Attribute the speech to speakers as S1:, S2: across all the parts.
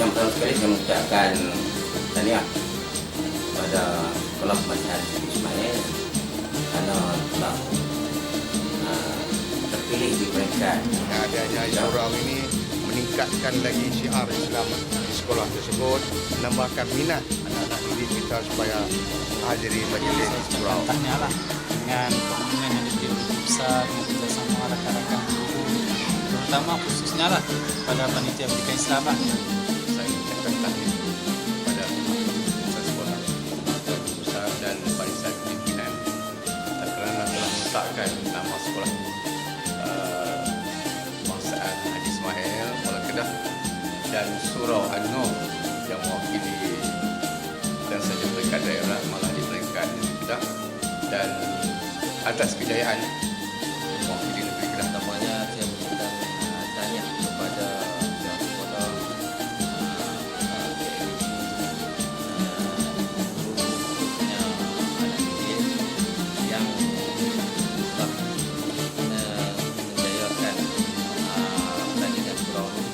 S1: Yang pertama sekali saya mengucapkan tahniah pada Klub Masyarakat Ismail karena telah terpilih di peringkat.
S2: Adanya surau ini meningkatkan lagi syiar Islam di sekolah tersebut, menambahkan minat anak-anak didik kita supaya hadiri majlis surau.
S3: Tahniah lah dengan komitmen yang diberi oleh pusat dengan kerjasama rakan-rakan guru, terutama khususnya lah pada panitia pendidikan Islam lah.
S4: Saya ucapkan tahniah kepada pusat sekolah, pusat dan barisan pimpinan kerana telah meletakkan nama sekolah Bangsaan Haji Ismail Kuala Kedah dan Surau An-Nur yang mewakili dan saja peringkat daerah malah di peringkat Kedah, dan atas kejayaan mewakili negeri Kedah.
S5: Pertamanya saya mengucapkan tahniah kepada pihak sekolah, khususnya anak didik yang telah menjayakan pertandingan surau ini.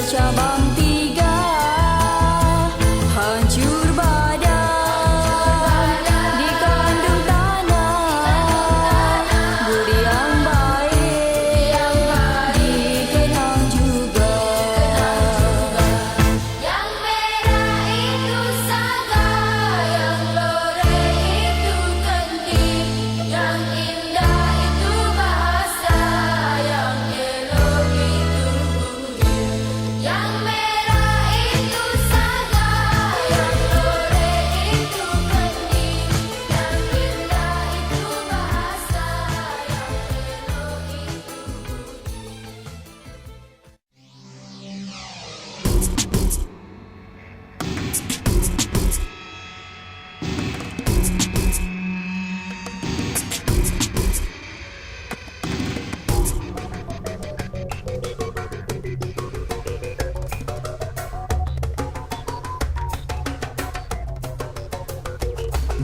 S6: bercabang tiga, hancur badan dikandung tanah, budi yang baik dikenang juga. Yang merah itu saga, yang lore itu kendi, yang indah itu bahasa, yang elok itu budi. Yang merah itu saga, yang lore itu kendi, yang indah itu bahasa, yang elok itu budi.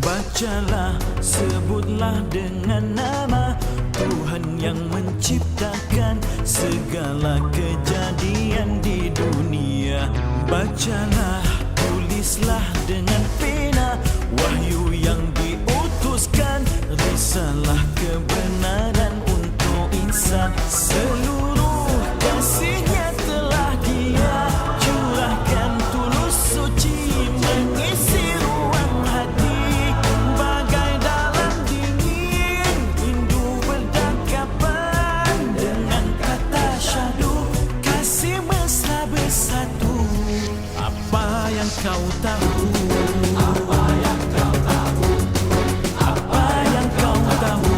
S7: Bacalah, sebutlah dengan nama Tuhan yang menciptakan segala kejadian di dunia. Bacalah, tulislah dengan pena wahyu yang diutuskan, risalah kebenaran untuk insan. Seluruh kasihnya telah Dia curahkan tulus suci, mengisi ruang hati bagai dalam dingin rindu berdakapan dengan kata syahdu kasih mesra bersatu. Apa yang kau tahu? Apa yang kau tahu? Apa yang kau tahu?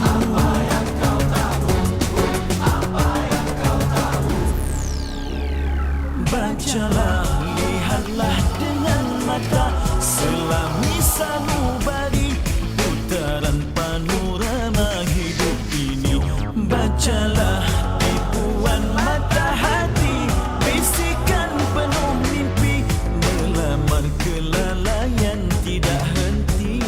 S7: Apa yang kau tahu? Apa yang kau tahu? Bacalah, lihatlah dengan mata selami sanubari putaran panorama hidup ini. Bacalah tipuan mata hati, bisikan penuh mimpi, melamar kelalaian tidak henti.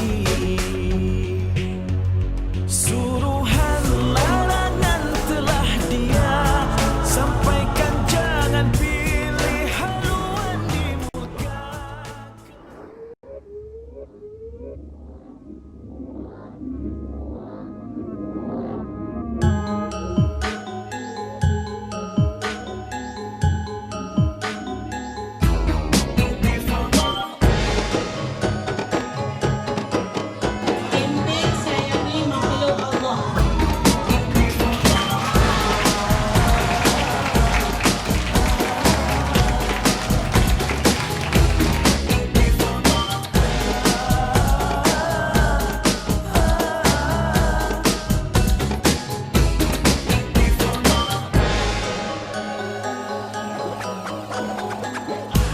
S7: Suruhan larangan telah Dia sampaikan, jangan pilih haluan di muka.
S8: Intik sayangi makhluk Allah.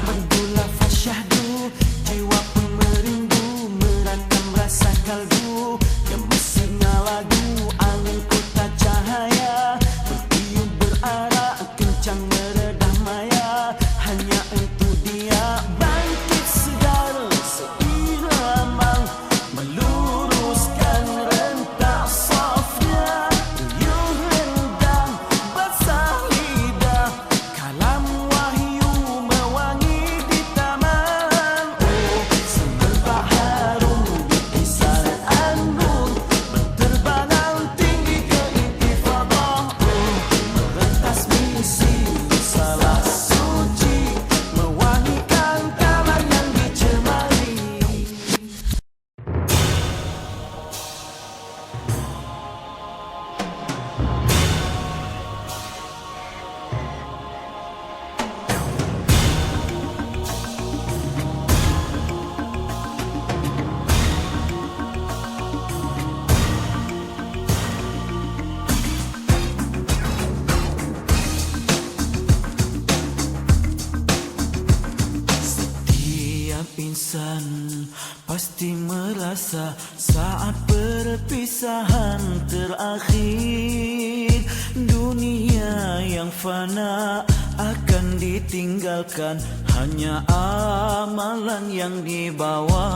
S7: Bergula fasyahdu, jiwa pun merindu, merakam rasa kalbu, gemesirnya lagu, angin kota cahaya, bertiup berarak, kencang meredah maya, hanya untuk Dia bangkit segar seirama, meluruskan rentak safnya, riuh rendang, basah lidah, kalam wahyu mewangi di taman. Oh, semerbak harum di kisaran anggun, berterbangan tinggi ke intifadah. Oh, merentas misi salah suci, mewangikan taman yang dicemari. Setiap insan pasti merasa saat perpisahan terakhir, dunia yang fana akan ditinggalkan, hanya amalan yang dibawa.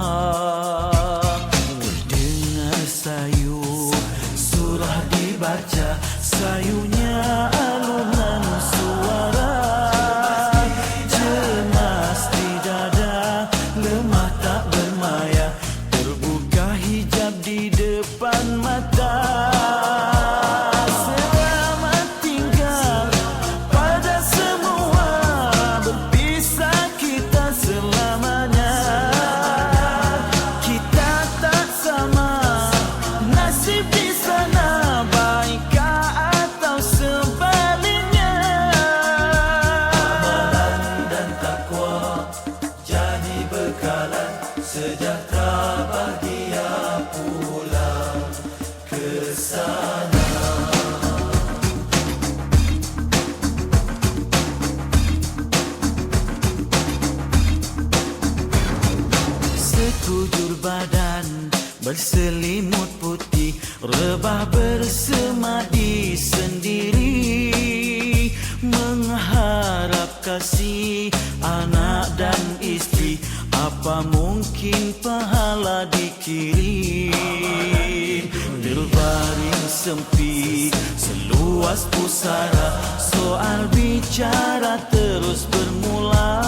S7: Dengar sayu surah dibaca, sayunya alunan suara. Sekujur badan berselimut putih, rebah bersemadi sendiri, mengharap kasih anak dan istri. Apa mungkin pahala dikirim? Terbaring sempit seluas pusara, soal bicara terus bermula.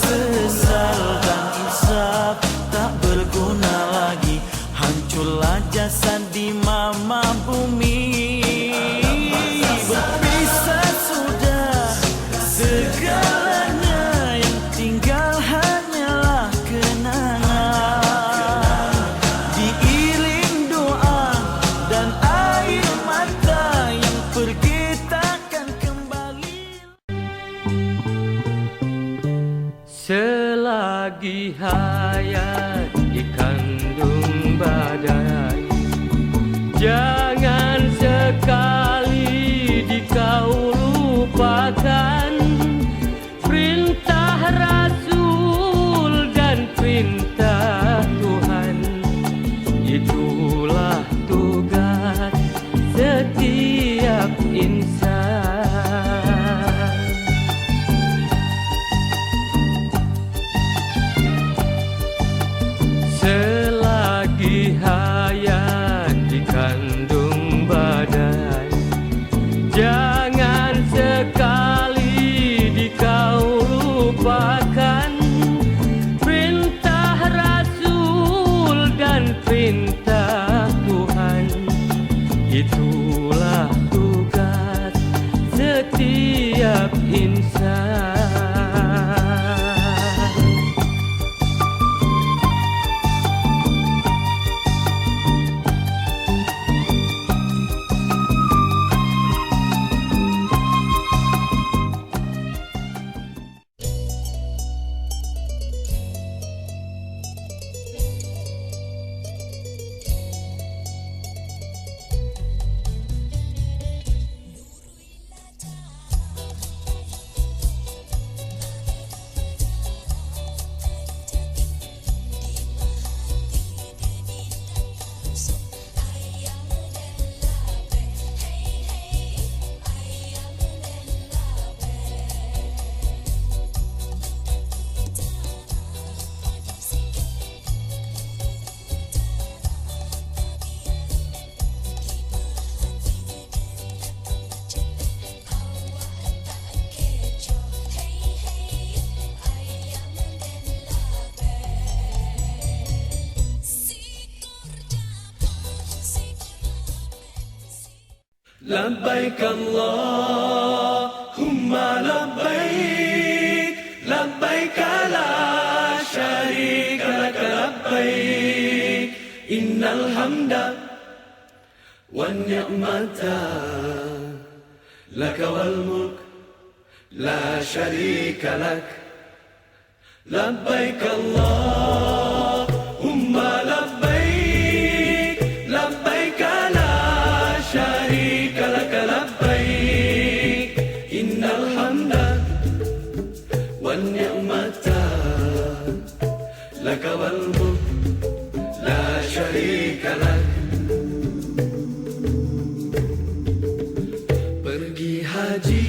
S7: Sesal dan insaf tak berguna lagi, hancurlah jasad di mama bumi. Berpisah sudah segalanya, yang tinggal hanyalah kenangan. Diiring doa dan air mata, yang pergi takkan kembali.
S9: Selagi hayat dikandung badai, jangan sekali dikau lupakan perintah Rasul dan perintah Tuhan. Itulah tugas setiap insan. Selagi hayat dikandung badai, jangan sekali dikau lupakan perintah Rasul dan perintah Tuhan. Itulah tugas setiap insan.
S7: Labbaik Allahumma labbaik, labbaik la syarika lak labbaik, innal hamda wan ni'mata lak wal mulk la syarika lak. Labbaik Allahumma labbaik, labbaik la syarika lak labbaik, innal hamda wan ni'mata lak wal mulk la syarika lak. Pergi haji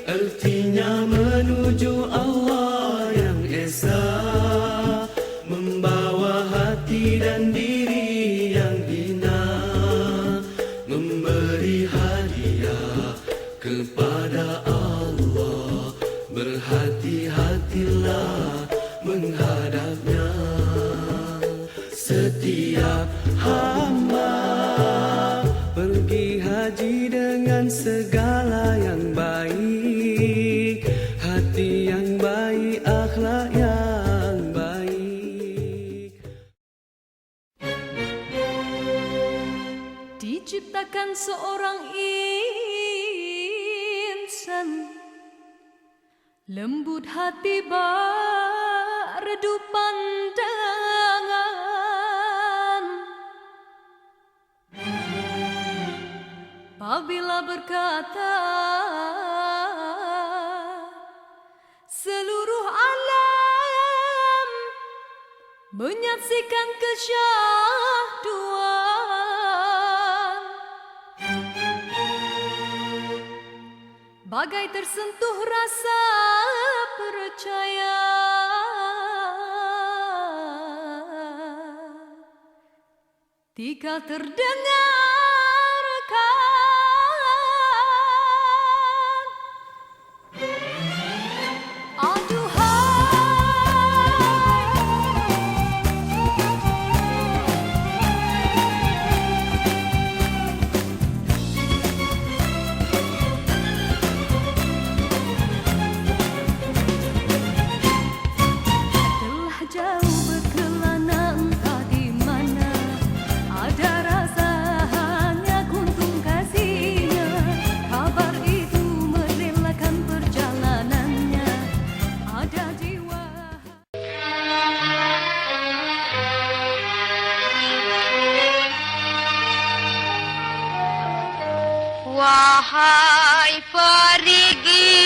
S7: artinya menuju Allah yang esa, membawa hati dan diri yang hina, memberi hadiah kepada Allah. Berhati-hatilah menghadapnya. Setiap hamba pergi haji dengan segala yang baik, hati yang baik, akhlak yang baik.
S6: Diciptakan seorang insan, lembut hati berdu pandangan, apabila berkata seluruh alam menyaksikan kesyahduan, bagai tersentuh rasa percaya. Tika terdengarkan, telah jauh berkelana entah di mana, ada rasa hanya kuntung kasihnya. Kabar itu merelakan perjalanannya, ada jiwa.
S8: Wahai perigi,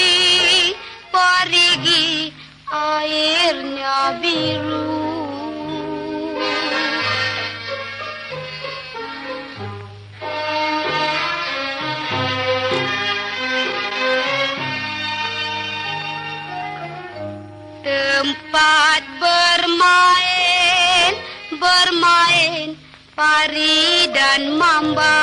S8: perigi, airnya biru. Tempat bermain, bermain, pari dan mamba.